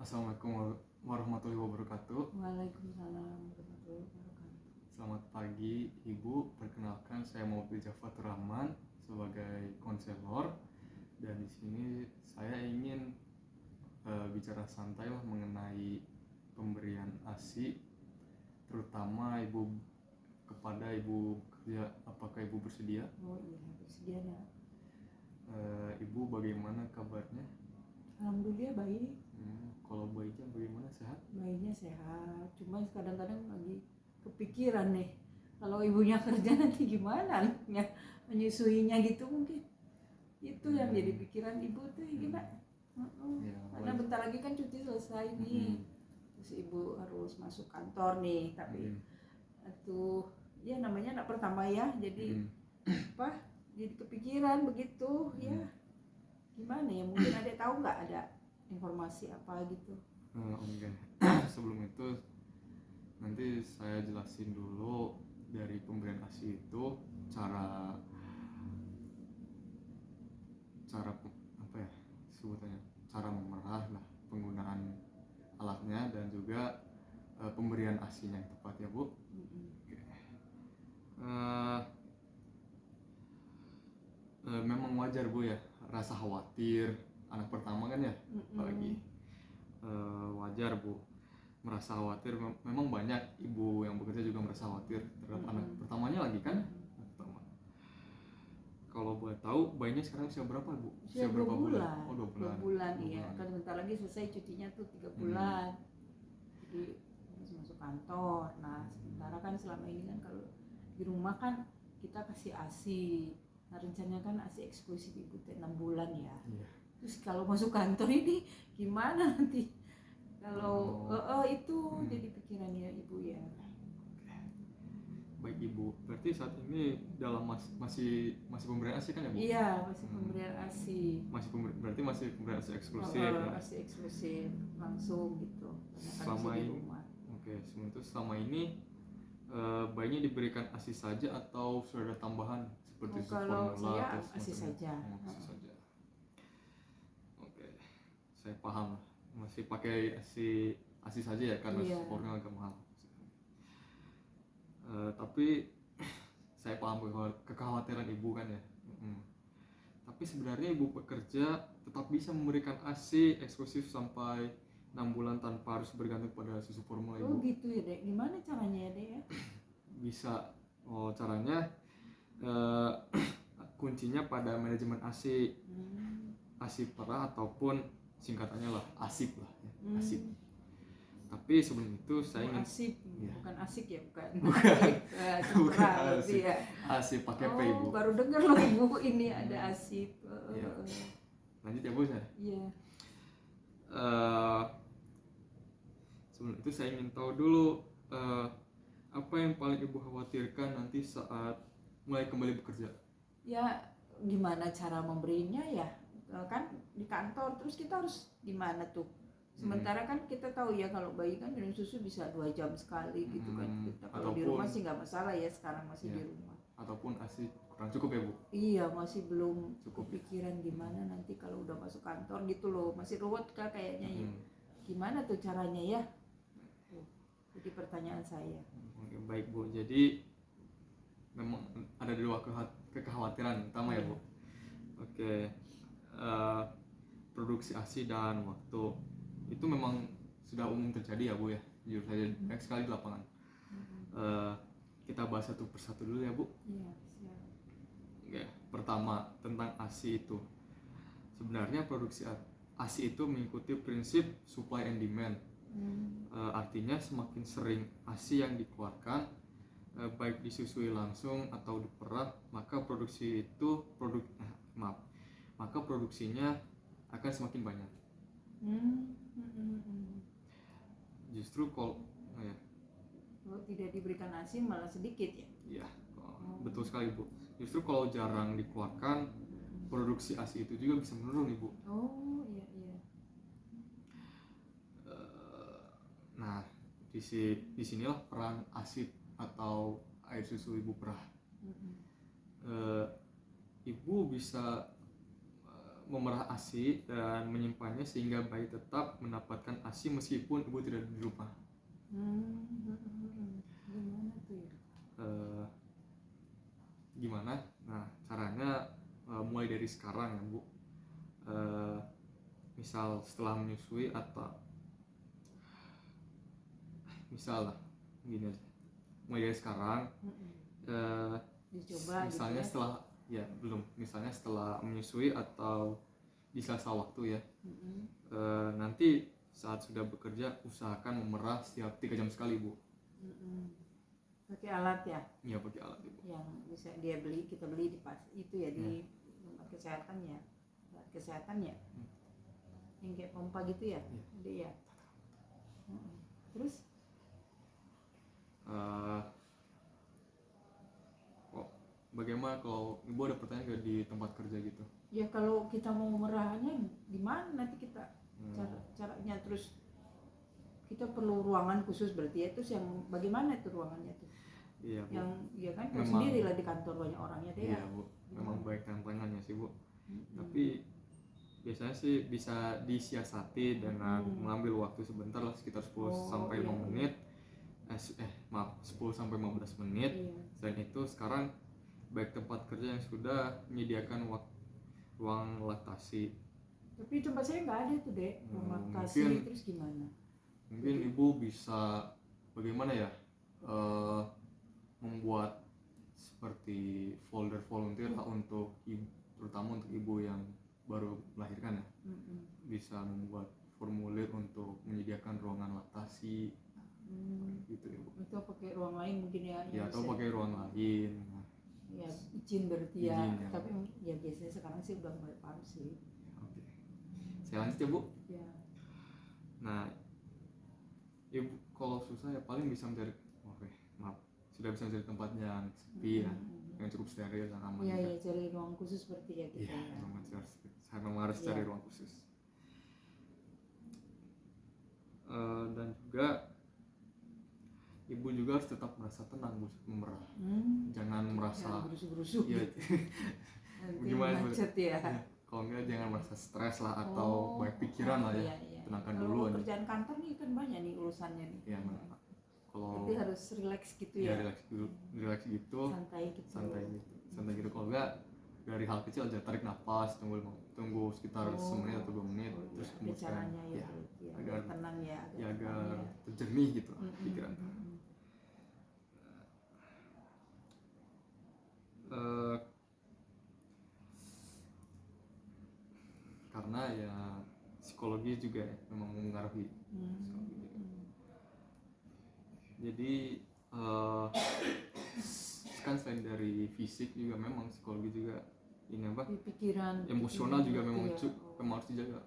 Assalamualaikum warahmatullahi wabarakatuh. Waalaikumsalam warahmatullahi wabarakatuh. Selamat pagi Ibu, perkenalkan saya Maulid Jafatur Rahman sebagai konselor, dan di sini saya ingin bicara santai lah mengenai pemberian ASI, terutama kepada ibu bekerja. Apakah Ibu bersedia? Oh iya, bersedia nak. Ibu bagaimana kabarnya? Alhamdulillah baik. Kalau bayinya bagaimana, sehat? Bayinya sehat, cuma kadang-kadang lagi kepikiran nih, kalau ibunya kerja nanti gimana anaknya menyusuinya gitu mungkin. Itu yang jadi pikiran ibu tuh gimana. Ya, Karena bentar lagi kan cuti selesai nih. Terus ibu harus masuk kantor nih, tapi itu ya namanya anak pertama ya, jadi jadi kepikiran begitu ya. Gimana ya, mungkin ada tahu nggak ada informasi apa gitu. Oke. Sebelum itu nanti saya jelasin dulu dari pemberian ASI itu cara apa ya sebutannya, cara memerah lah, penggunaan alatnya, dan juga pemberian ASI-nya yang tepat ya Bu. Oke. Memang wajar Bu ya rasa khawatir, anak pertama kan ya, apalagi wajar Bu merasa khawatir. Memang banyak ibu yang bekerja juga merasa khawatir terhadap anak pertamanya lagi kan. Kalau boleh tahu bayinya sekarang usia berapa Bu? Usia 2 bulan. Oh, 2 bulan. 2 bulan iya. Kan bentar lagi selesai cutinya tuh 3 bulan. Jadi harus masuk kantor. Nah, sementara kan selama ini kan kalau di rumah kan kita kasih ASI. Nah, rencananya kan ASI eksklusif ibu 6 bulan ya. Terus kalau masuk kantor ini gimana nanti? Kalau itu jadi pikirannya ibu ya. Baik Ibu, berarti saat ini dalam masih pemberian ASI kan ya Bu? Iya, masih pemberian ASI. Berarti masih pemberian ASI eksklusif ya? ASI eksklusif langsung gitu. Selama ini, selama ini bayinya diberikan ASI saja atau sudah ada tambahan seperti kalau formula saya atau ASI saja. ASI saja. Oke, saya paham. Masih pakai ASI saja ya karena formula agak mahal. Tapi saya paham kekhawatiran ibu kan ya. Tapi sebenarnya ibu bekerja tetap bisa memberikan ASI eksklusif sampai 6 bulan tanpa harus bergantung pada susu formula Ibu. Oh gitu ya Dek, gimana caranya ya Dek ya? Bisa, caranya kuncinya pada manajemen ASI. ASI perah ataupun singkatannya lah ASIP lah ya. ASIP. Tapi sebelum itu saya ingin ASIP, bukan asik ya, bukan ASIP. Ya. ASIP pakai P Ibu. Baru dengar loh Ibu ini ada ASIP. Lanjut ya Bu saya. Iya. Sebelum itu saya ingin tahu dulu apa yang paling Ibu khawatirkan nanti saat mulai kembali bekerja. Ya gimana cara memberinya ya, kan di kantor terus kita harus gimana tuh. Sementara kan kita tahu ya kalau bayi kan minum susu bisa 2 jam sekali gitu kan. Kita kalau di rumah sih nggak masalah ya, sekarang masih di rumah. Ataupun ASI kurang cukup ya Bu? Iya, masih belum cukup pikiran gimana nanti kalau udah masuk kantor gitu loh. Masih ruwet kah kayaknya ya. Gimana tuh caranya ya? Jadi pertanyaan saya. Baik Bu, jadi memang ada 2 kekhawatiran utama ya Bu. Oke, produksi ASI dan waktu itu memang sudah umum terjadi ya Bu ya. Jujur saja banyak sekali di lapangan. Kita bahas satu persatu dulu ya Bu. Iya, siap. Oke, pertama tentang ASI itu. Sebenarnya produksi ASI itu mengikuti prinsip supply and demand. Artinya semakin sering ASI yang dikeluarkan, baik disusui langsung atau diperah, maka maka produksinya akan semakin banyak. Justru kalau tidak diberikan ASI malah sedikit ya? Iya, betul sekali Bu. Justru kalau jarang dikeluarkan, produksi ASI itu juga bisa menurun Ibu. Oh iya. Nah, di sinilah peran ASI atau air susu ibu perah. Ibu bisa memerah ASI dan menyimpannya sehingga bayi tetap mendapatkan ASI meskipun ibu tidak di rumah. Gimana tuh ya? Gimana? Nah, caranya mulai dari sekarang ya Bu. Misal setelah menyusui atau misal lah gini aja. Mulai dari sekarang Dicoba misalnya gitu ya. setelah ya belum, misalnya setelah menyusui atau di sela-sela waktu ya. Nanti saat sudah bekerja usahakan memerah setiap 3 jam sekali Bu. Pakai alat ya? Iya pakai alat Ibu. Yang bisa dia beli, kita beli di pas itu ya, di tempat kesehatan ya, alat kesehatan ya, yang kayak pompa gitu ya, ada ya. Terus bagaimana kalau ibu ada pertanyaan gak di tempat kerja gitu? ya kalau kita mau merahnya gimana nanti kita caranya, terus kita perlu ruangan khusus berarti ya, terus yang bagaimana itu ruangannya tuh? Iya Bu. Yang ya kan tahu Memang- sendiri lah di kantor banyak orangnya deh. Iya Bu, memang baik tantangannya sih Bu. Tapi biasanya sih bisa disiasati dengan mengambil waktu sebentar lah, sekitar 10 sampai 5 menit. Maaf, 10 sampai 15 menit. Selain itu sekarang baik tempat kerja yang sudah menyediakan ruang laktasi. Tapi tempat saya nggak ada tuh dek, ruang laktasi. Mungkin- Terus gimana? Mungkin ibu bisa bagaimana ya, membuat seperti folder volunteer lah untuk ibu, terutama untuk ibu yang baru melahirkan ya. Bisa membuat formulir untuk menyediakan ruangan laktasi gitu ya Bu. Itu pakai ruang lain mungkin ya? Ya yang atau bisa- pakai ruang lain. ya izin berarti ya. Izin, ya. Tapi ya biasanya sekarang sih udah mulai paham sih. Oke. Saya lanjut ya Bu. Ya. Nah, ibu kalau susah ya paling bisa mencari, sudah bisa mencari tempat yang sepi ya, yang cukup steril dan aman. Iya juga. ya, cari ruang khusus seperti ya kita. Iya, ya. memang harus cari ruang khusus. Dan juga ibu juga harus tetap merasa tenang Bu saat memerah. Jangan merasa Jangan berusuh-berusuh ya, gitu. Nanti gimana Bu? macet ya. Kalau enggak jangan merasa stres lah atau banyak pikiran lah ya. Iya. Tenangkan Kalau dulu aja. kerjaan kantor nih kan banyak nih urusannya nih. Ya, kalau Berarti harus relax gitu ya ya. relax gitu, Santai gitu. Kalau enggak dari hal kecil aja, tarik nafas, tunggu sekitar semenit atau 2 menit, terus ada hembuskan caranya ya, agar tenang ya, agar terjernih gitu pikiran. Karena ya psikologi juga ya, memang mempengaruhi. Jadi kan selain dari fisik juga memang psikologi juga ini apa? Pikiran, Emosional juga memang ya. memang harus dijaga,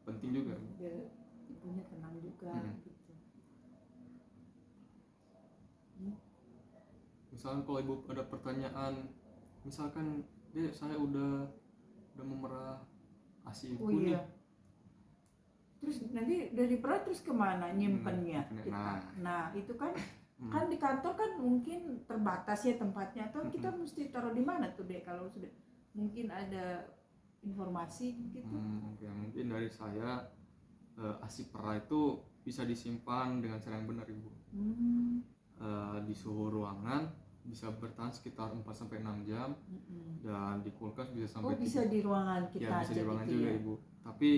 penting juga. Biar ibunya tenang juga gitu. Misalkan kalau ibu ada pertanyaan, misalkan saya udah memerah ASI ibu nih. Terus nanti dari perah terus kemana nyimpennya? Nah itu kan kan di kantor kan mungkin terbatas ya tempatnya, atau kita mesti taruh di mana tuh deh kalau sudah mungkin ada informasi gitu. Oke, mungkin dari saya ASI perah itu bisa disimpan dengan cara yang benar ibu. Di suhu ruangan bisa bertahan sekitar 4-6 jam, dan di kulkas bisa sampai bisa di ruangan kita ya, bisa di ruangan juga ya? Ibu. Tapi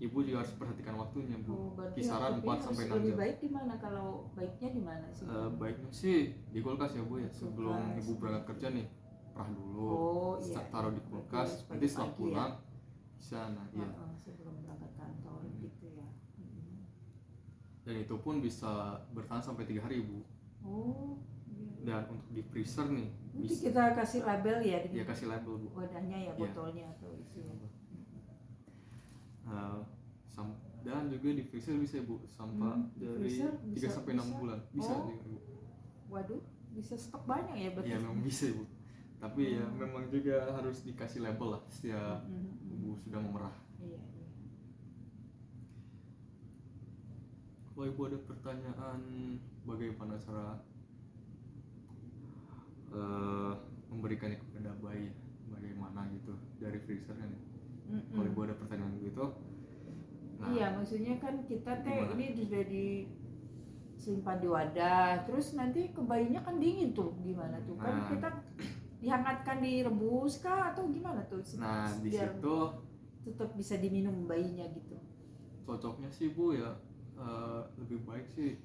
ibu juga harus perhatikan waktunya Bu. Kisaran 4 sampai 6 jam. Lebih baik di mana, kalau baiknya di mana sih? Baiknya sih di kulkas ya Bu ya. Sebelum ibu berangkat kerja nih, perah dulu, taruh di kulkas, nanti setelah pulang bisa sebelum berangkat kantor gitu ya. Dan itu pun bisa bertahan sampai 3 hari Bu. Dan untuk di freezer nih nanti kita kasih label ya, ya kasih label Bu, wadahnya ya, botolnya atau isinya. Dan juga di freezer bisa Bu sampai dari 3 sampai 6 bulan bisa juga Bu. Waduh, bisa stok banyak ya berarti. Ya memang bisa Bu, tapi ya memang juga harus dikasih label lah setiap ibu sudah memerah. Iya. Kalau ibu ada pertanyaan bagaimana cara memberikannya kepada bayi, bagaimana gitu dari freezer kan. Kalau ibu ada pertanyaan gitu, Iya, maksudnya kan kita teh Gimana? ini sudah disimpan di wadah, terus nanti ke bayinya kan dingin tuh, gimana tuh? Kan Nah. kita dihangatkan, direbus kah atau gimana tuh? Nah di Biar situ tetap bisa diminum bayinya gitu. cocoknya sih Bu ya, lebih baik sih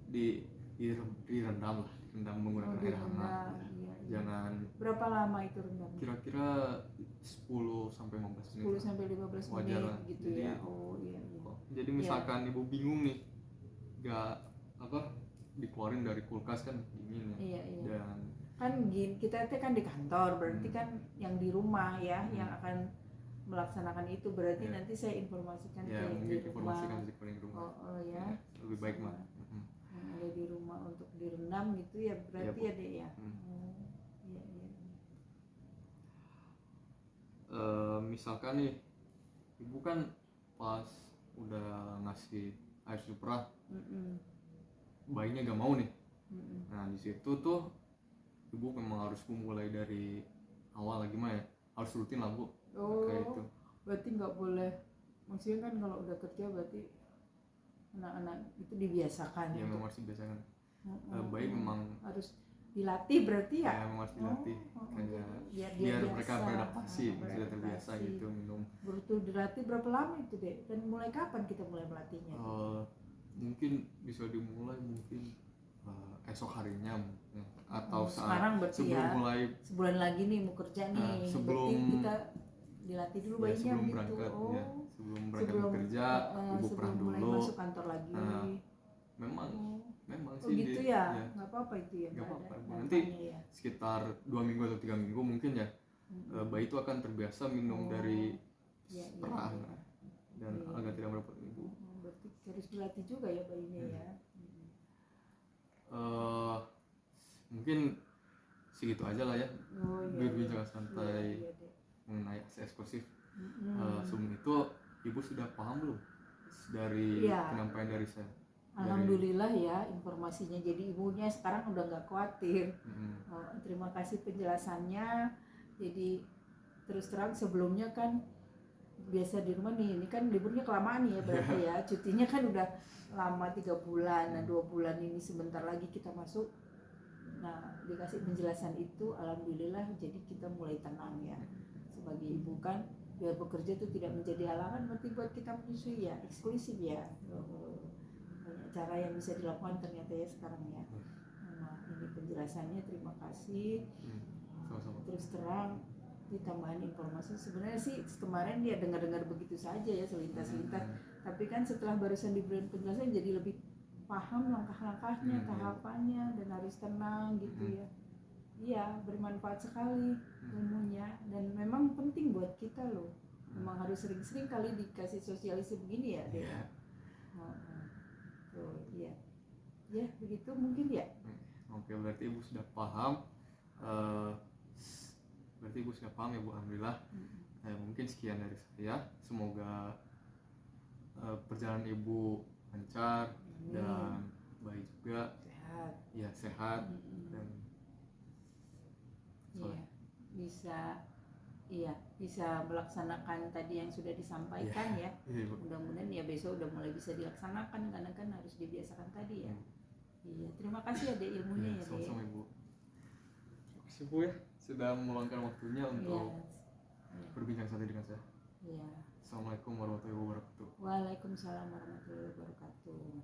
direndam lah, direndam menggunakan air hangat. Direndam, iya. Jangan, Berapa lama itu rendam? kira-kira 10 sampai 15 menit 10 lah. sampai 15 Wajar menit lah. gitu Jadi, ya. Oh iya. jadi misalkan ibu bingung nih, gak apa dikeluarin dari kulkas kan dingin ya. Iya. Dan Kan kita teh kan di kantor, berarti kan yang di rumah ya yang akan melaksanakan itu, berarti Ya. nanti saya informasikan ya ke yang mungkin di informasikan rumah. di paling rumah. Oh ya. Lebih baik mah. Yang ada di rumah untuk direndam gitu ya, berarti Iya, Bu. ya deh ya. Iya. Misalkan nih ibu kan pas udah ngasih air supra, bayinya gak mau nih. Nah di situ tuh ibu memang harus memulai dari awal lagi mah ya, harus rutin lah Bu. Kayak itu. Berarti nggak boleh, maksudnya kan kalau udah kerja berarti anak-anak itu dibiasakan Ya untuk memang harus dibiasakan. Bayi memang harus dilatih berarti ya. memang harus dilatih kayak biar mereka biasa. beradaptasi, sudah terbiasa beradaptasi. gitu minum. Betul, dilatih berapa lama itu deh, dan mulai kapan kita mulai melatihnya? Mungkin bisa dimulai mungkin esok harinya mungkin. Atau saat sekarang berarti sebelum ya, mulai sebulan lagi nih mau kerja nih, sebelum berarti kita dilatih dulu bayinya sebelum gitu. berangkat ya, sebelum berangkat bekerja ibu perah mulai dulu. masuk kantor lagi. Memang Oh sih gitu ya, nggak apa-apa itu ya. nggak apa-apa. ada Nanti ya. sekitar 2 minggu atau 3 minggu mungkin ya, bayi itu akan terbiasa minum dari perah dan agak tidak merepot ibu. Berarti harus dilatih juga ya bayinya ya. Mungkin segitu aja lah ya, berbincang santai Iya. mengenai ASI eksklusif. Sebelum itu ibu sudah paham belum dari penyampaian dari saya? Alhamdulillah ya informasinya, jadi ibunya sekarang udah nggak khawatir. Terima kasih penjelasannya. Jadi terus terang sebelumnya kan biasa di rumah nih, ini kan liburnya kelamaan ya berarti ya, cutinya kan udah lama 3 bulan. Nah 2 bulan ini sebentar lagi kita masuk. Nah dikasih penjelasan itu alhamdulillah, jadi kita mulai tenang ya sebagai ibu kan, biar bekerja itu tidak menjadi halangan berarti buat kita menyusui ya, eksklusif ya. Banyak cara yang bisa dilakukan ternyata ya sekarang ya. Nah ini penjelasannya, terima kasih. Sama-sama. Terus terang ditambahin informasi, sebenarnya sih kemarin dia dengar-dengar begitu saja ya selintas-lintas, tapi kan setelah barusan diberikan penjelasan jadi lebih paham langkah-langkahnya, tahapannya, dan harus tenang gitu ya. Iya, bermanfaat sekali ilmunya, dan memang penting buat kita loh. Memang harus sering-sering kali dikasih sosialisasi begini ya deh. Iya. Ya begitu mungkin ya. Oke, berarti ibu sudah paham. Berarti ibu sudah paham ya Bu, alhamdulillah. Mungkin sekian dari saya. Semoga perjalanan ibu lancar dan baik juga. Sehat. Ya sehat dan bisa melaksanakan tadi yang sudah disampaikan ya. Mudah-mudahan ya besok udah mulai bisa dilaksanakan, karena kan harus dibiasakan tadi ya. Iya, terima kasih ada ilmunya ya. Sama-sama Ibu. Terima kasih Bu ya sudah meluangkan waktunya untuk berbincang santai dengan saya. Iya. Assalamualaikum warahmatullahi wabarakatuh. Waalaikumsalam warahmatullahi wabarakatuh.